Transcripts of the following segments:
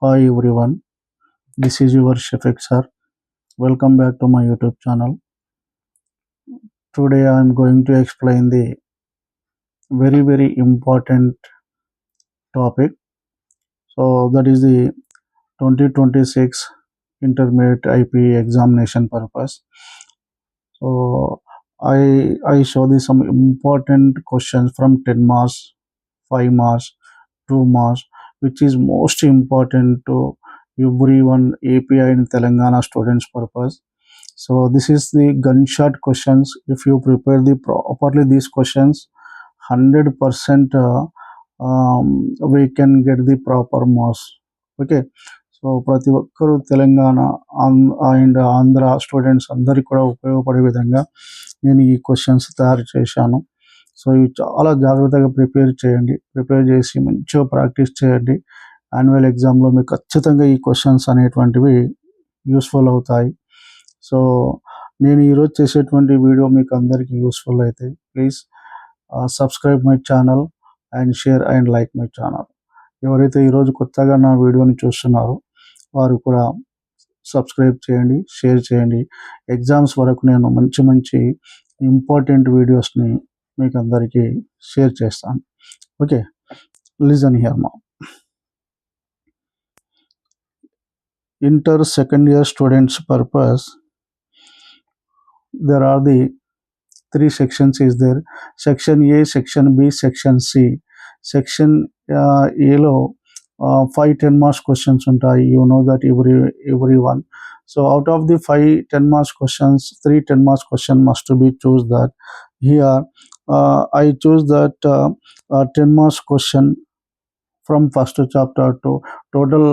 Hi everyone, this is your Shafiq sir. Welcome back to my YouTube channel. Today I am going to explain the very important topic. So that is the 2026 Intermediate IP examination purpose. So I show the some important questions from 10 marks, 5 marks, 2 marks, which is most important to everyone API in Telangana students purpose. So this is the gunshot questions. If you prepare the properly these questions, 100% we can get the proper marks. Okay. So ప్రతి ఒక్కరూ Telangana and Andhra students అందరికీ కూడా ఉపయోగపడే విధంగా నేను ఈ questions తయారు చేశాను. సో ఇవి చాలా జాగ్రత్తగా ప్రిపేర్ చేయండి. ప్రిపేర్ చేసి మంచిగా ప్రాక్టీస్ చేయండి. యాన్యువల్ ఎగ్జామ్లో మీకు ఖచ్చితంగా ఈ క్వశ్చన్స్ అనేటువంటివి యూస్ఫుల్ అవుతాయి. సో నేను ఈరోజు చేసేటువంటి వీడియో మీకు అందరికీ యూస్ఫుల్ అయితే please subscribe my channel and share and like my channel. ఎవరైతే ఈరోజు కొత్తగా నా వీడియోని చూస్తున్నారో వారు కూడా సబ్స్క్రైబ్ చేయండి, షేర్ చేయండి. ఎగ్జామ్స్ వరకు నేను మంచి ఇంపార్టెంట్ వీడియోస్ని మీకు అందరికీ షేర్ చేస్తాను. ఓకే, లిజన్ హియర్ మా. Inter second year students purpose there are the 3 sections is there. Section A, Section B, Section C. Section A లో 5 10 marks questions ఉంటాయి. You know that everyone. So out of the 5 10 marks questions, 3 10 marks question must be choose that. Here I choose that 10 marks question from first chapter to total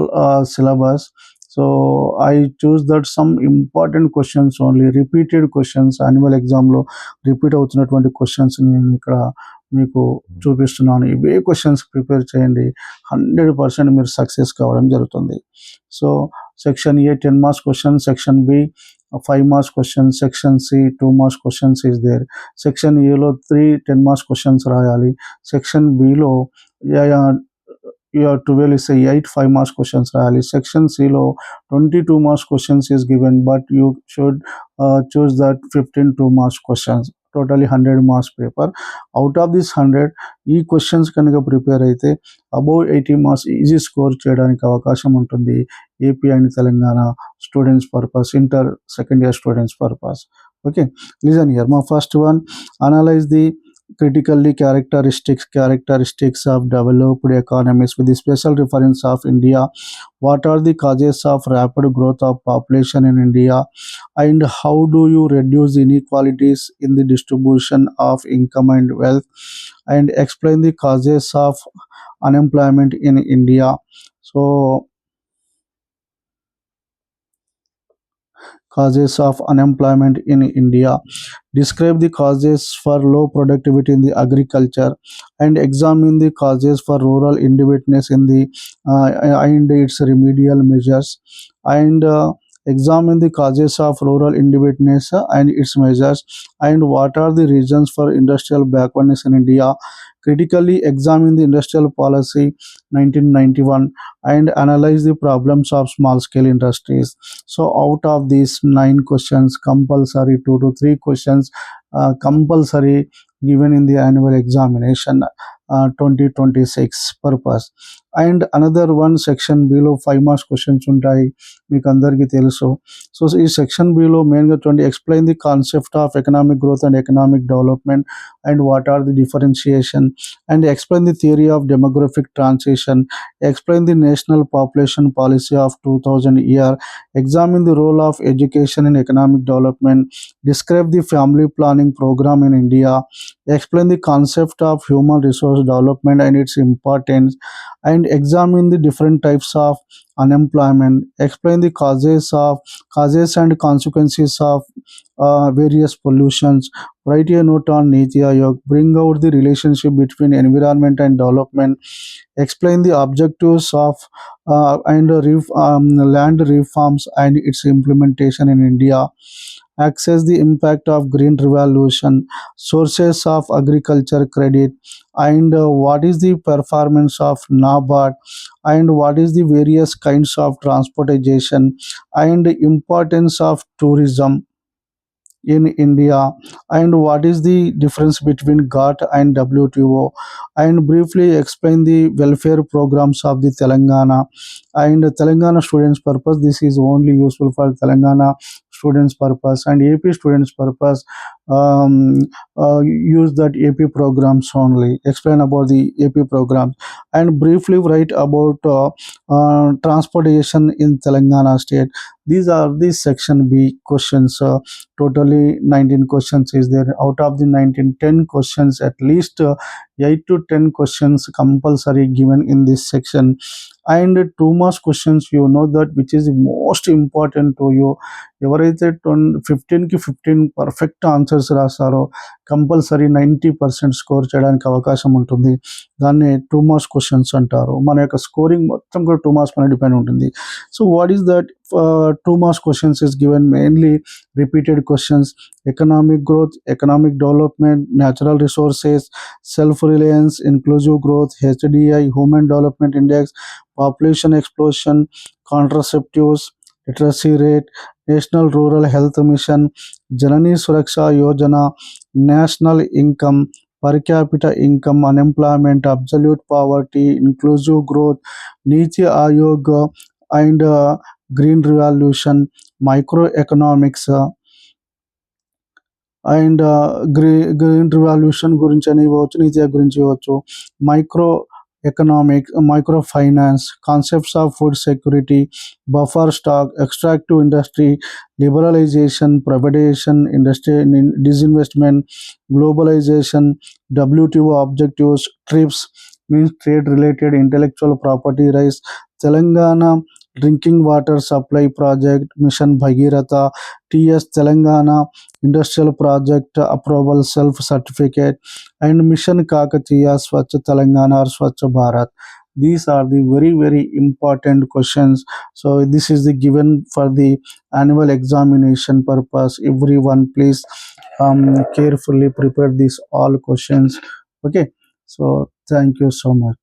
syllabus. So I choose that some important questions only, repeated questions, annual ఎగ్జామ్లో repeat అవుతున్నటువంటి questions నేను ఇక్కడ మీకు చూపిస్తున్నాను. ఇవే questions prepare చేయండి, 100% మీరు success కావడం జరుగుతుంది. So section A 10 marks question, section B 5 marks question, section C 2 marks questions is there. Section ఏలో 3 10 మార్క్స్ క్వశ్చన్స్ రాయాలి. సెక్షన్ బిలో 12 is 8 5 marks questions రాయాలి. సెక్షన్ సిలో 22 marks questions is given, but you should choose that 15 2 marks questions, totally 100 marks paper. Out of this 100 ఈ questions కనుక prepare అయితే above 80 marks easy score చేయడానికి అవకాశం ఉంటుంది AP and Telangana students purpose, inter second year students purpose. Okay, listen here. మా first one, analyse the critically characteristics of developed economies with the special reference of India. What are the causes of rapid growth of population in India, and how do you reduce inequalities in the distribution of income and wealth, and explain the causes of unemployment in India. So causes of unemployment in India. Describe the causes for low productivity in the agriculture, and examine the causes for rural indebtedness in the and its remedial measures, and examine the causes of rural indebtedness and its measures, and what are the reasons for industrial backwardness in India. Critically examine the industrial policy 1991 and analyze the problems of small scale industries. So out of these 9 questions, compulsory 2 to 3 questions compulsory given in the annual examination 2026 purpose. And another one, section below 5 marks questions ఉంటాయి, మీకు అందరికీ తెలుసు. So ఈ section below మెయిన్గా 20 explain the concept of economic growth and economic development, and what are the differentiation, and explain the theory of demographic transition, explain the national population policy of 2000 year, examine the role of education in economic development, describe the family planning program in India, explain the concept of human resource development and its importance, and examine the different types of unemployment, explain the causes and consequences of various pollutions, write a note on Niti Aayog, bring out the relationship between environment and development, explain the objectives of and land reforms and its implementation in India, Access the impact of green revolution, sources of agriculture credit, and what is the performance of NABARD, and what is the various kinds of transportation, and importance of tourism in India, and what is the difference between GATT and WTO, and briefly explain the welfare programs of the Telangana and Telangana students purpose. This is only useful for Telangana students purpose, and AP students purpose um, use that AP programs only. Explain about the AP programs and briefly write about transportation in Telangana state. These are the section B questions. Totally 19 questions is there. Out of the 19, 10 questions, at least 8 to 10 questions compulsory given in this section. And 2 marks questions, you know that which is most important to you. ఎవరైతే 15కి 15 perfect answers రాస్తారో compulsory 90% score చేయడానికి అవకాశం ఉంటుంది. దాన్ని 2 marks questions అంటారు. మన యొక్క scoring మొత్తం కూడా 2 మార్క్స్ పైన డిపెండ్ ఉంటుంది. So what is that 2 marks questions is given mainly repeated questions: economic growth, economic development, natural resources, self-reliance, inclusive growth, HDI, human development index, population explosion, contraceptives, literacy rate, national rural health mission, Janani Suraksha Yojana, national income, per capita income, unemployment, absolute poverty, inclusive growth, Niti Ayog, and green revolution, microeconomics, and green revolution గురించి అని ఇవ్వచ్చు, నీతి గురించి ఇవ్వచ్చు, micro economic, micro finance, concepts of food security, buffer stock, extractive industry, liberalisation, privatisation, industry disinvestment, globalisation, WTO objectives, TRIPS means trade related intellectual property rights, Telangana drinking water supply project, mission Bhagiratha, TS Telangana Industrial Project Approval Self Certificate, and Mission Kakatiya Swachh Telangana or Swachh Bharat. These are the very very important questions. So this is the given for the annual examination purpose. Everyone please carefully prepare these all questions. Okay, so thank you so much.